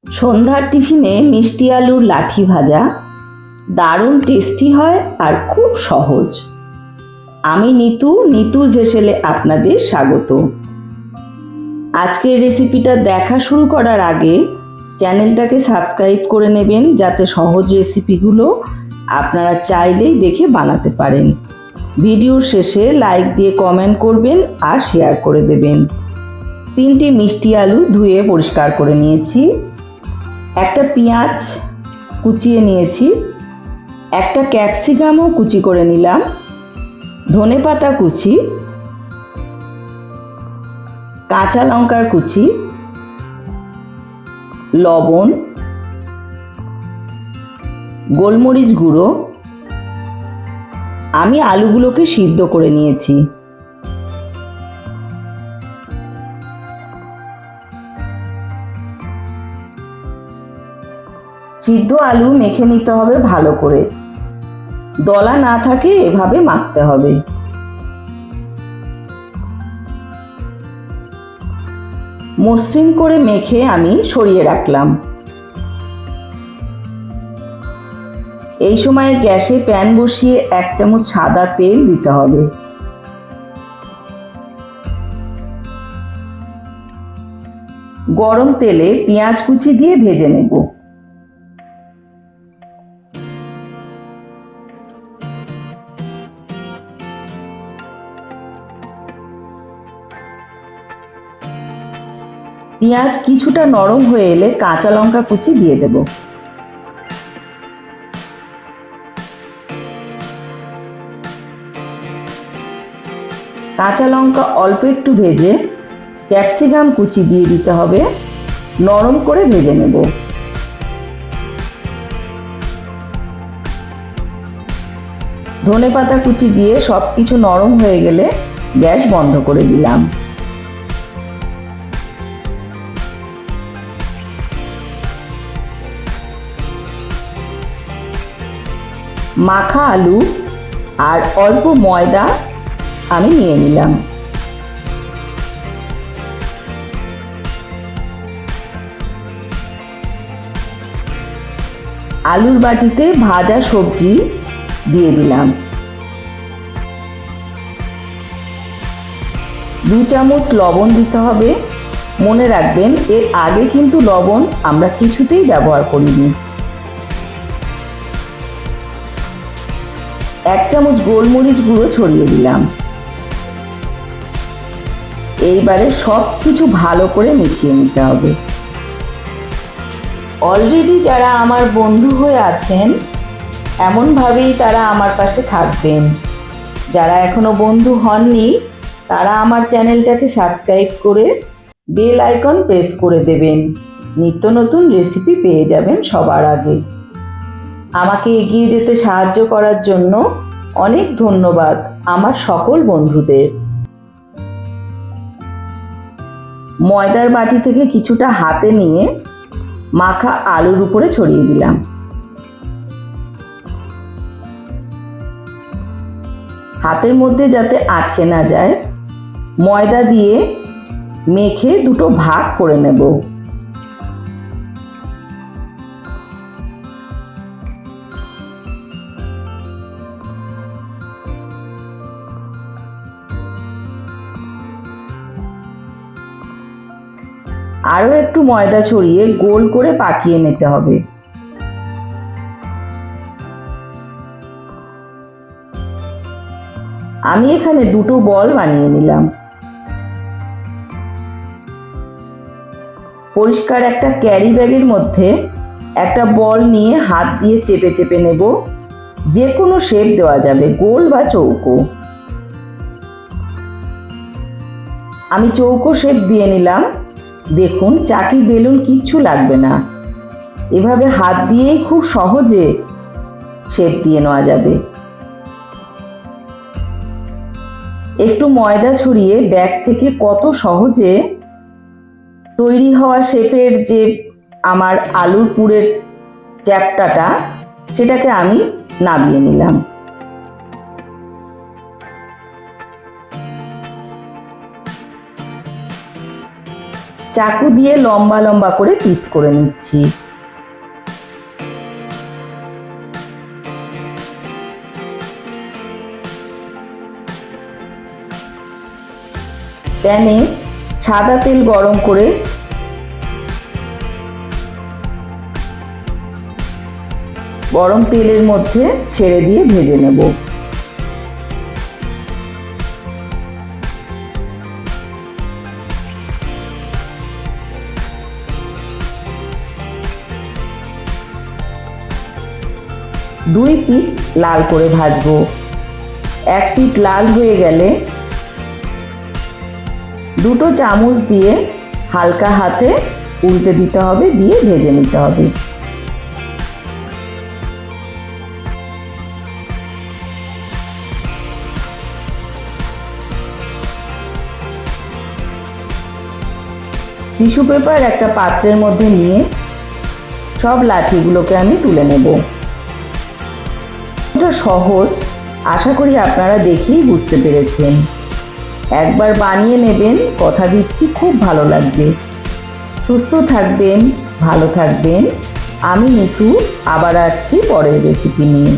সন্ধ্যার টিফিনে মিষ্টি আলুর লাঠি ভাজা দারুণ টেস্টি হয় আর খুব সহজ। আমি নিতুজ হেসেলে আপনাদের স্বাগত। আজকের রেসিপিটা দেখা শুরু করার আগে চ্যানেলটাকে সাবস্ক্রাইব করে নেবেন, যাতে সহজ রেসিপিগুলো আপনারা চাইলেই দেখে বানাতে পারেন। ভিডিওর শেষে লাইক দিয়ে কমেন্ট করবেন আর শেয়ার করে দেবেন। 3টে মিষ্টি আলু ধুয়ে পরিষ্কার করে নিয়েছি, একটা পেঁয়াজ কুচিয়ে নিয়েছি, একটা ক্যাপসিকামও কুচি করে নিলাম, ধনেপাতা কুচি, কাঁচা লঙ্কার কুচি, লবণ, গোলমরিচ গুঁড়ো। আমি আলুগুলোকে সিদ্ধ করে নিয়েছি। সিদ্ধ আলু মেখে নিতে হবে ভালো করে, দলা না থাকে এভাবে মাখতে হবে। মসৃণ করে মেখে আমি সরিয়ে রাখলাম। এই সময় গ্যাসে প্যান বসিয়ে 1 চামচ সাদা তেল দিতে হবে। গরম তেলে পেঁয়াজ কুচি দিয়ে ভেজে নেব। পেঁয়াজ কিছুটা নরম হয়ে এলে কাঁচা লঙ্কা কুচি দিয়ে দেব। কাঁচা লঙ্কা অল্প একটু ভেজে ক্যাপসিকাম কুচি দিয়ে দিতে হবে, নরম করে ভেজে নেব। ধনেপাতা কুচি দিয়ে সবকিছু নরম হয়ে গেলে গ্যাস বন্ধ করে দিলাম। মাখা আলু আর অল্প ময়দা আমি নিয়ে নিলাম। আলুর বাটিতে ভাজা সবজি দিয়ে দিলাম। 2 চামচ লবণ দিতে হবে। মনে রাখবেন, এর আগে কিন্তু লবণ আমরা কিছুতেই ব্যবহার করিনি। 1 চামচ গোলমরিচ গুঁড়ো ছড়িয়ে দিলাম। এইবারে সব কিছু ভালো করে মিশিয়ে নিতে হবে। অলরেডি যারা আমার বন্ধু হয়ে আছেন, এমনভাবেই তারা আমার পাশে থাকবেন। যারা এখনো বন্ধু হননি, তারা আমার চ্যানেলটাকে সাবস্ক্রাইব করে বেল আইকন প্রেস করে দেবেন। নিত্য নতুন রেসিপি পেয়ে যাবেন সবার আগে। আমাকে এগিয়ে যেতে সাহায্য করার জন্য অনেক ধন্যবাদ আমার সকল বন্ধুদের। ময়দার বাটি থেকে কিছুটা হাতে নিয়ে মাখা আলুর উপরে ছড়িয়ে দিলাম। হাতের মধ্যে যাতে আটকে না যায়, ময়দা দিয়ে মেখে দুটো ভাগ করে নেব। আরও একটু ময়দা ছড়িয়ে গোল করে পাকিয়ে নিতে হবে। আমি এখানে দুটো বল বানিয়ে নিলাম। পরিষ্কার একটা ক্যারি ব্যাগের মধ্যে একটা বল নিয়ে হাত দিয়ে চেপে চেপে নেব। যে কোনো শেপ দেওয়া যাবে, গোল বা চৌকো। আমি চৌকো শেপ দিয়ে নিলাম। দেখুন, চাকি বেলুন কিচ্ছু লাগবে না। এভাবে হাত দিয়েই খুব সহজে শেপ দিয়ে নেওয়া যাবে। একটু ময়দা ছড়িয়ে ব্যাগ থেকে কত সহজে তৈরি হওয়া শেপের যে আমার আলুর পুরের চ্যাপ্টাটা, সেটাকে আমি নামিয়ে নিলাম। চাকু দিয়ে লম্বা লম্বা করে পিস করে নিচ্ছি। প্যানে সাদা তেল গরম করে গরম তেলের মধ্যে ছেড়ে দিয়ে ভেজে নেব। দুই পিঠ লাল করে ভাজবো। এক পিঠ লাল হয়ে গেলে দুটো চামচ দিয়ে হালকা হাতে উল্টে দিতে হবে, দিয়ে ভেজে নিতে হবে। টিস্যু পেপার একটা পাত্রের মধ্যে নিয়ে সব লাঠিগুলোকে আমি তুলে নেব। এটা সহজ, আশা করি আপনারা দেখেই বুঝতে পেরেছেন। একবার বানিয়ে নেবেন, কথা দিচ্ছি খুব ভালো লাগবে। সুস্থ থাকবেন, ভালো থাকবেন। আমি নিতু আবার আসছি পরের রেসিপি নিয়ে।